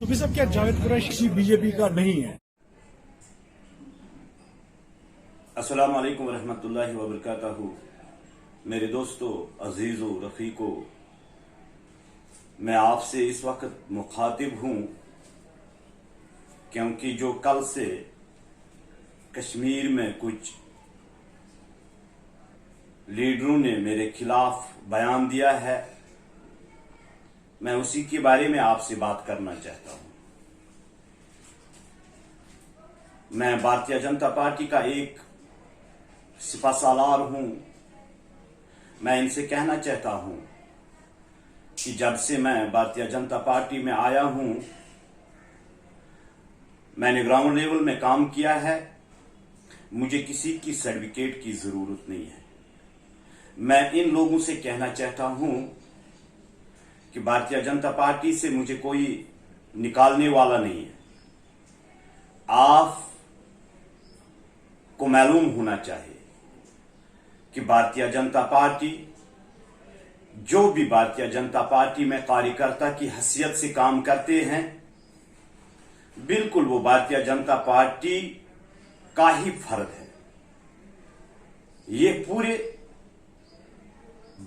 तो फिर सब क्या जावेद कुरैशी बीजेपी का नहीं है? अस्सलाम वालेकुम रहमतुल्लाहि व बरकातहू। मेरे दोस्तों, अजीजों, रफीकों, मैं आपसे इस वक्त मुखातिब हूं क्योंकि जो कल से कश्मीर में कुछ लीडरों ने मेरे खिलाफ बयान दिया है, मैं उसी के बारे में आपसे बात करना चाहता हूं। मैं भारतीय जनता पार्टी का एक सिपहसालार हूं। मैं इनसे कहना चाहता हूं कि जब से मैं भारतीय जनता पार्टी में आया हूं, मैंने ग्राउंड लेवल में काम किया है। मुझे किसी की सर्टिफिकेट की जरूरत नहीं है। मैं इन लोगों से कहना चाहता हूं कि भारतीय जनता पार्टी से मुझे कोई निकालने वाला नहीं है। आप को मालूम होना चाहिए कि भारतीय जनता पार्टी, जो भी भारतीय जनता पार्टी में कार्यकर्ता की हैसियत से काम करते हैं, बिल्कुल वो भारतीय जनता पार्टी का ही फर्द है। ये पूरे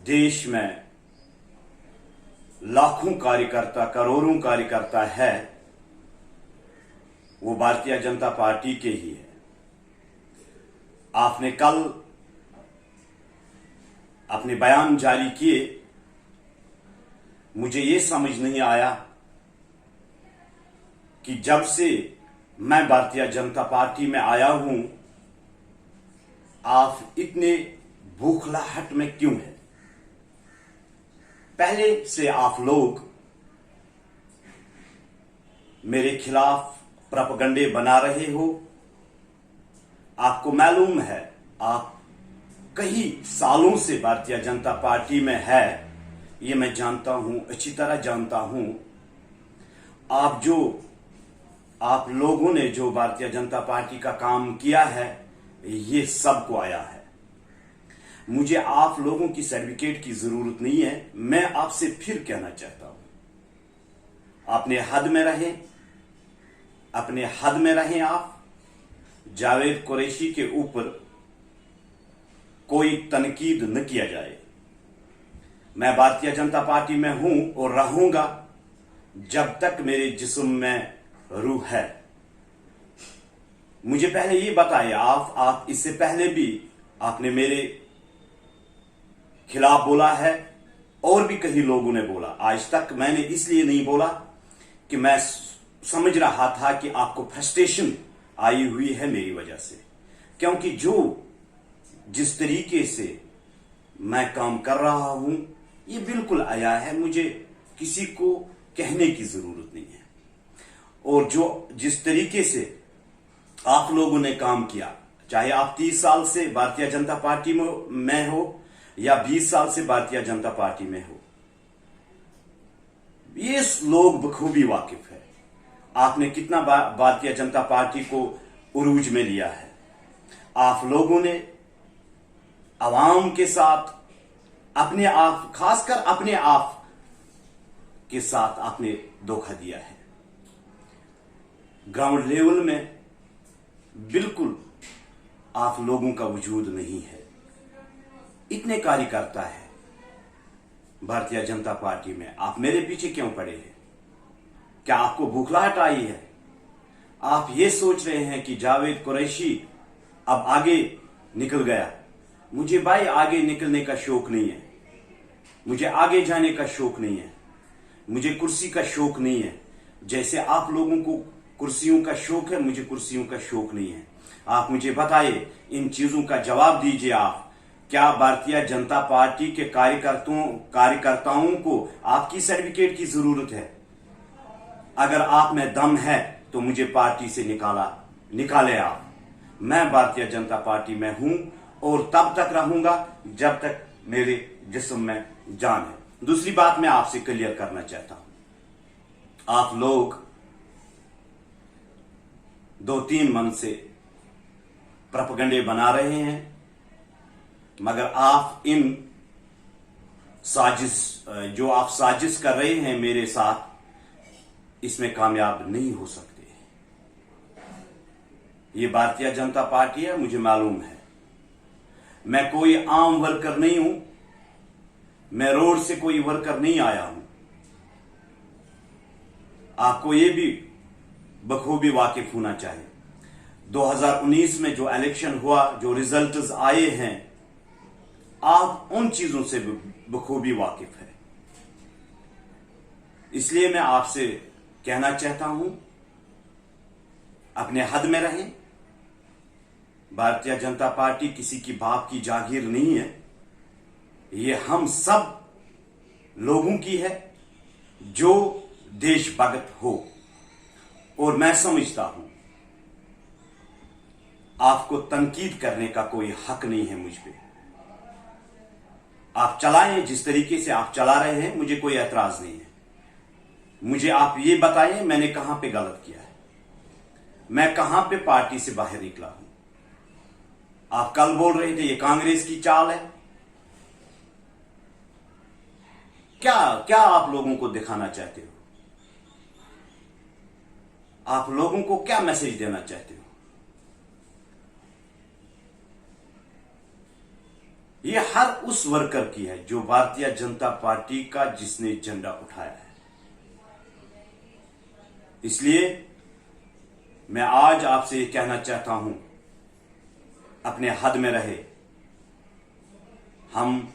देश में लाखों कार्यकर्ता, करोड़ों कार्यकर्ता है, वो भारतीय जनता पार्टी के ही है। आपने कल अपने बयान जारी किए, मुझे ये समझ नहीं आया कि जब से मैं भारतीय जनता पार्टी में आया हूं, आप इतने बौखलाहट में क्यों हैं? पहले से आप लोग मेरे खिलाफ प्रोपेगेंडे बना रहे हो। आपको मालूम है, आप कई सालों से भारतीय जनता पार्टी में है, ये मैं जानता हूं, अच्छी तरह जानता हूं। आप लोगों ने जो भारतीय जनता पार्टी का काम किया है, ये सबको आया है। मुझे आप लोगों की सर्टिफिकेट की जरूरत नहीं है। मैं आपसे फिर कहना चाहता हूं, अपने हद में रहें, अपने हद में रहें। आप जावेद कुरैशी के ऊपर कोई तनकीद न किया जाए। मैं भारतीय जनता पार्टी में हूं और रहूंगा जब तक मेरे जिस्म में रूह है। मुझे पहले ये बताइए, आप इससे पहले भी आपने मेरे खिलाफ बोला है और भी कई लोगों ने बोला। आज तक मैंने इसलिए नहीं बोला कि मैं समझ रहा था कि आपको फ्रस्ट्रेशन आई हुई है मेरी वजह से, क्योंकि जिस तरीके से मैं काम कर रहा हूं, ये बिल्कुल आया है। मुझे किसी को कहने की जरूरत नहीं है। और जिस तरीके से आप लोगों ने काम किया, चाहे आप 30 साल से भारतीय जनता पार्टी में हो या 20 साल से भारतीय जनता पार्टी में हो, ये लोग बखूबी वाकिफ है। आपने कितना भारतीय जनता पार्टी को उरूज में लिया है। आप लोगों ने आवाम के साथ, अपने आप, खासकर अपने आप के साथ आपने धोखा दिया है। ग्राउंड लेवल में बिल्कुल आप लोगों का वजूद नहीं है। इतने कार्यकर्ता है भारतीय जनता पार्टी में, आप मेरे पीछे क्यों पड़े हैं? क्या आपको बौखलाहट आई है? आप ये सोच रहे हैं कि जावेद कुरैशी अब आगे निकल गया। मुझे भाई आगे निकलने का शौक नहीं है। मुझे आगे जाने का शौक नहीं है। मुझे कुर्सी का शौक नहीं है। जैसे आप लोगों को कुर्सियों का शौक है, मुझे कुर्सियों का शौक नहीं है। आप मुझे बताइए, इन चीजों का जवाब दीजिए। आप क्या भारतीय जनता पार्टी के कार्यकर्ताओं को आपकी सर्टिफिकेट की जरूरत है? अगर आप में दम है तो मुझे पार्टी से निकाले आप। मैं भारतीय जनता पार्टी में हूं और तब तक रहूंगा जब तक मेरे जिस्म में जान है। दूसरी बात मैं आपसे क्लियर करना चाहता हूं, आप लोग 2-3 मन से प्रोपेगेंडे बना रहे हैं, मगर आप जो आप साजिश कर रहे हैं मेरे साथ, इसमें कामयाब नहीं हो सकते। ये भारतीय जनता पार्टी है, मुझे मालूम है। मैं कोई आम वर्कर नहीं हूं, मैं रोड से कोई वर्कर नहीं आया हूं। आपको ये भी बखूबी वाकिफ होना चाहिए। 2019 में जो इलेक्शन हुआ, जो रिजल्ट्स आए हैं, आप उन चीजों से बखूबी वाकिफ है। इसलिए मैं आपसे कहना चाहता हूं, अपने हद में रहें। भारतीय जनता पार्टी किसी की बाप की जागीर नहीं है, ये हम सब लोगों की है जो देशभक्त हो। और मैं समझता हूं आपको तनकीद करने का कोई हक नहीं है मुझ पे। आप चलाएं जिस तरीके से आप चला रहे हैं, मुझे कोई एतराज नहीं है। मुझे आप ये बताएं मैंने कहां पे गलत किया है, मैं कहां पे पार्टी से बाहर निकला हूं। आप कल बोल रहे थे ये कांग्रेस की चाल है। क्या क्या आप लोगों को दिखाना चाहते हो? आप लोगों को क्या मैसेज देना चाहते हो? ये हर उस वर्कर की है जो भारतीय जनता पार्टी का, जिसने झंडा उठाया है। इसलिए मैं आज आपसे ये कहना चाहता हूं, अपने हद में रहे। हम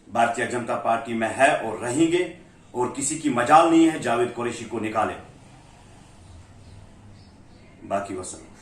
भारतीय जनता पार्टी में है और रहेंगे, और किसी की मजाल नहीं है जावेद कुरैशी को निकाले। बाकी वसल्लम।